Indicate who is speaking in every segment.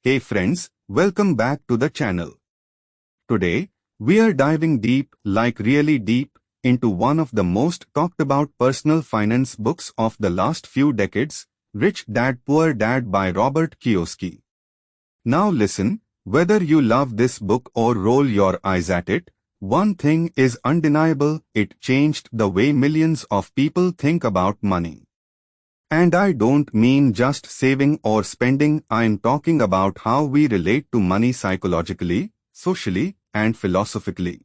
Speaker 1: Hey friends, welcome back to the channel. Today, we are diving deep, like really deep, into one of the most talked about personal finance books of the last few decades, Rich Dad Poor Dad by Robert Kiyosaki. Now listen, whether you love this book or roll your eyes at it, one thing is undeniable: it changed the way millions of people think about money. And I don't mean just saving or spending, I'm talking about how we relate to money psychologically, socially, and philosophically.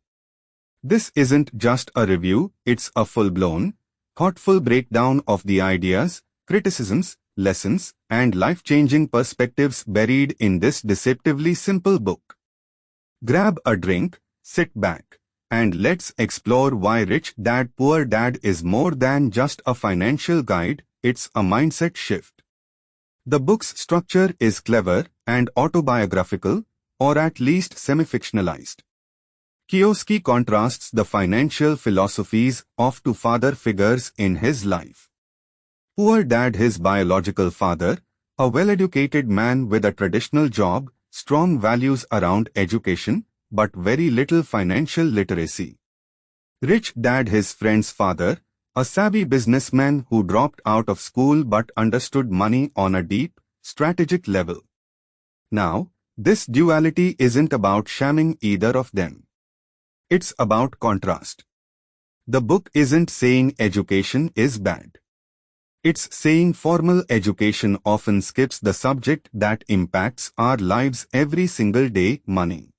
Speaker 1: This isn't just a review, it's a full-blown, thoughtful breakdown of the ideas, criticisms, lessons, and life-changing perspectives buried in this deceptively simple book. Grab a drink, sit back, and let's explore why Rich Dad Poor Dad is more than just a financial guide. It's a mindset shift. The book's structure is clever and autobiographical, or at least semi-fictionalized. Kiyosaki contrasts the financial philosophies of two father figures in his life. Poor Dad, his biological father, a well-educated man with a traditional job, strong values around education, but very little financial literacy. Rich Dad, his friend's father, a savvy businessman who dropped out of school but understood money on a deep, strategic level. Now, this duality isn't about shaming either of them. It's about contrast. The book isn't saying education is bad. It's saying formal education often skips the subject that impacts our lives every single day: money.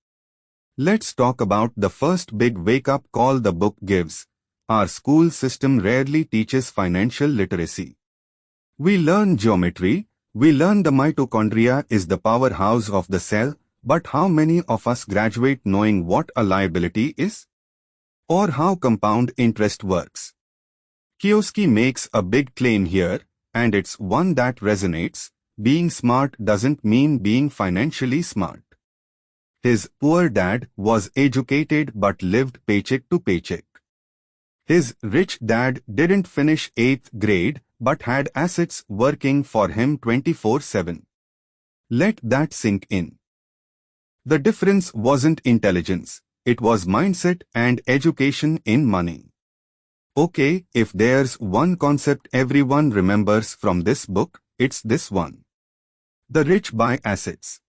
Speaker 1: Let's talk about the first big wake-up call the book gives. Our school system rarely teaches financial literacy. We learn geometry, we learn the mitochondria is the powerhouse of the cell, but how many of us graduate knowing what a liability is? Or how compound interest works? Kiyosaki makes a big claim here, and it's one that resonates: being smart doesn't mean being financially smart. His poor dad was educated but lived paycheck to paycheck. His rich dad didn't finish 8th grade but had assets working for him 24/7. Let that sink in. The difference wasn't intelligence, it was mindset and education in money. Okay, if there's one concept everyone remembers from this book, it's this one. The rich buy assets.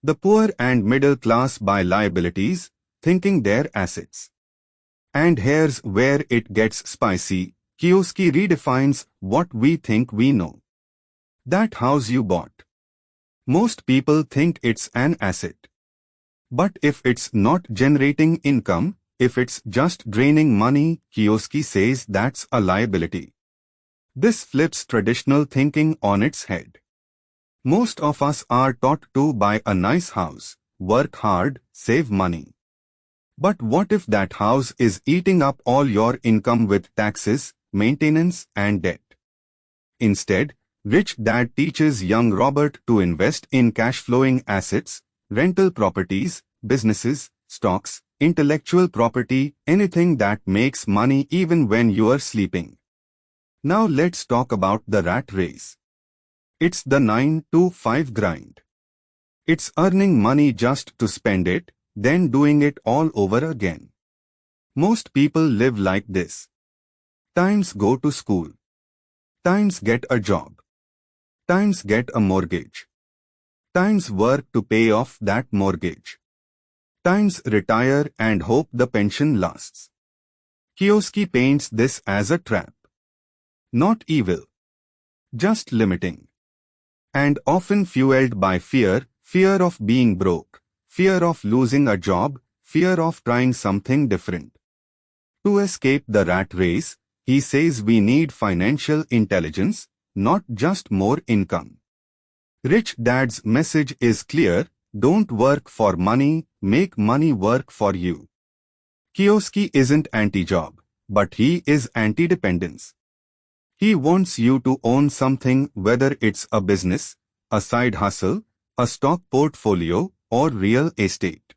Speaker 1: The poor and middle class buy liabilities, thinking they're assets. And here's where it gets spicy. Kiyosaki redefines what we think we know. That house you bought. Most people think it's an asset. But if it's not generating income, if it's just draining money, Kiyosaki says that's a liability. This flips traditional thinking on its head. Most of us are taught to buy a nice house, work hard, save money. But what if that house is eating up all your income with taxes, maintenance, and debt? Instead, Rich Dad teaches young Robert to invest in cash-flowing assets, rental properties, businesses, stocks, intellectual property, anything that makes money even when you're sleeping. Now let's talk about the rat race. It's the 9-to-5 grind. It's earning money just to spend it, then doing it all over again. Most people live like this. Times go to school. Times get a job. Times get a mortgage. Times work to pay off that mortgage. Times retire and hope the pension lasts. Kiyosaki paints this as a trap. Not evil. Just limiting. And often fueled by fear, fear of being broke, fear of losing a job, fear of trying something different. To escape the rat race, he says we need financial intelligence, not just more income. Rich Dad's message is clear: don't work for money, make money work for you. Kiyosaki isn't anti-job, but he is anti-dependence. He wants you to own something, whether it's a business, a side hustle, a stock portfolio, or real estate.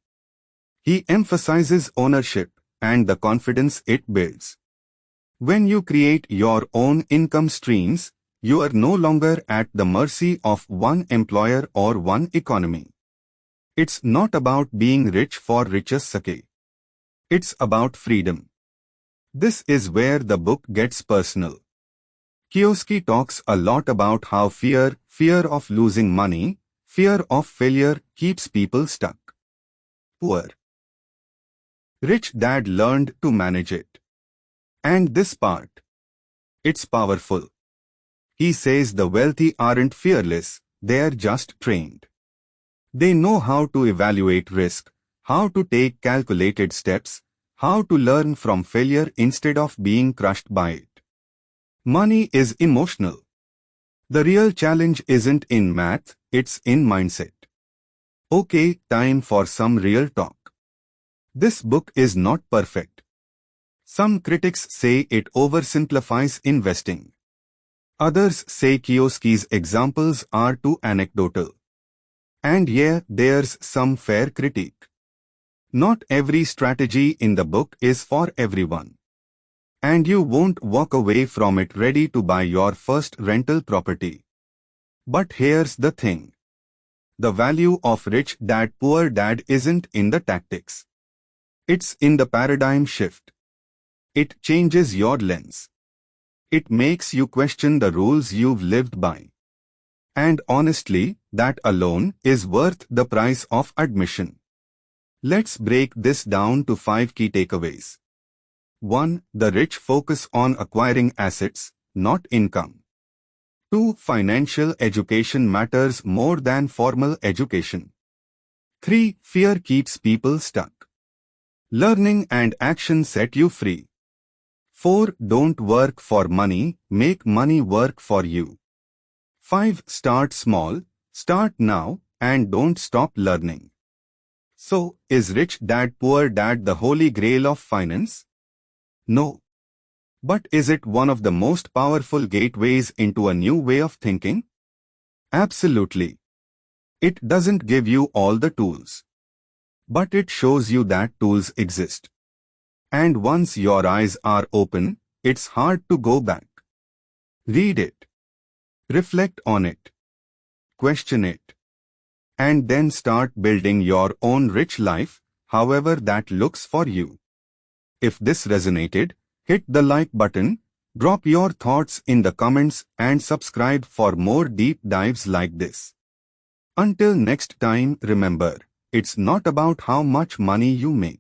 Speaker 1: He emphasizes ownership and the confidence it builds. When you create your own income streams, you are no longer at the mercy of one employer or one economy. It's not about being rich for riches' sake. It's about freedom. This is where the book gets personal. Kiyosaki talks a lot about how fear of losing money, fear of failure keeps people stuck. Poor Rich Dad learned to manage it. And this part, it's powerful. He says the wealthy aren't fearless, they're just trained. They know how to evaluate risk, how to take calculated steps, how to learn from failure instead of being crushed by it. Money is emotional. The real challenge isn't in math, it's in mindset. Okay, time for some real talk. This book is not perfect. Some critics say it oversimplifies investing. Others say Kiyosaki's examples are too anecdotal. And yeah, there's some fair critique. Not every strategy in the book is for everyone. And you won't walk away from it ready to buy your first rental property. But here's the thing. The value of Rich Dad Poor Dad isn't in the tactics. It's in the paradigm shift. It changes your lens. It makes you question the rules you've lived by. And honestly, that alone is worth the price of admission. Let's break this down to 5 key takeaways. 1. The rich focus on acquiring assets, not income. 2. Financial education matters more than formal education. 3. Fear keeps people stuck. Learning and action set you free. 4. Don't work for money, make money work for you. 5. Start small, start now, and don't stop learning. So, is Rich Dad Poor Dad the holy grail of finance? No. But is it one of the most powerful gateways into a new way of thinking? Absolutely. It doesn't give you all the tools. But it shows you that tools exist. And once your eyes are open, it's hard to go back. Read it. Reflect on it. Question it. And then start building your own rich life, however that looks for you. If this resonated, hit the like button, drop your thoughts in the comments and subscribe for more deep dives like this. Until next time, remember, it's not about how much money you make.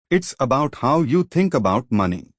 Speaker 1: It's about how you think about money.